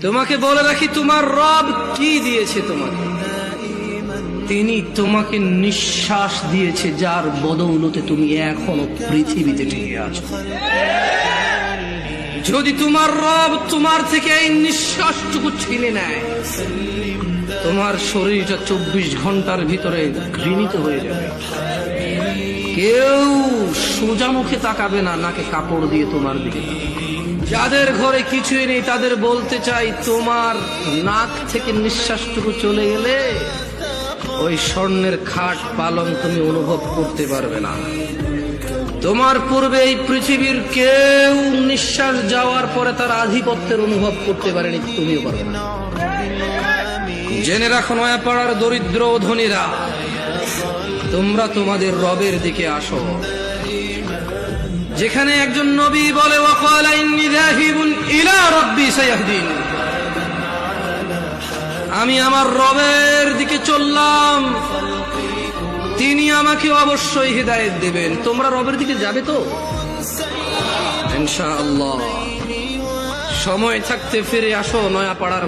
তোমাকে বলে রাখি, তোমার রব কি দিয়েছে তোমাকে? তিনি তোমাকে নিঃশ্বাস দিয়েছে, যার বদৌলতে তুমি এখনো পৃথিবীতে টিকে আছো। যদি তোমার রব তোমার থেকে এই নিঃশ্বাসটুকু ছিনে নেয়, তোমার শরীরটা 24 ঘন্টার ভিতরে ঘৃণিত হয়ে যাবে। কেউ সোজা মুখে তাকাবে না, নাকে কাপড় দিয়ে তোমার দিকে। যাদের ঘরে কিছুই নেই তাদের বলতে চাই, তোমার নাক থেকে নিঃশ্বাসটুকু চলে গেলে ওই স্বর্ণের খাট পালং তুমি অনুভব করতে পারবে না। তোমার পূর্বে এই পৃথিবীর কেউ নিঃশ্বাস যাওয়ার পরে তার আধিপত্যের অনুভব করতে পারেনি, তুমিও পারবে না। জেনে রাখো নয়াপাড়ার দরিদ্র ধনীরা, তোমরা তোমাদের রবের দিকে আসো। যেখানে একজন নবী বলে, ওয়াকালা ইন্নী যাহিবুন ইলা রাব্বি সায়াহদিন, আমি আমার রবের দিকে চললাম, তিনি আমাকে অবশ্যই হিদায়াত দেবেন। তোমরা রবের দিকে যাবে তো ইনশাআল্লাহ। সময় থাকতে ফিরে আসো নয়াপাড়ার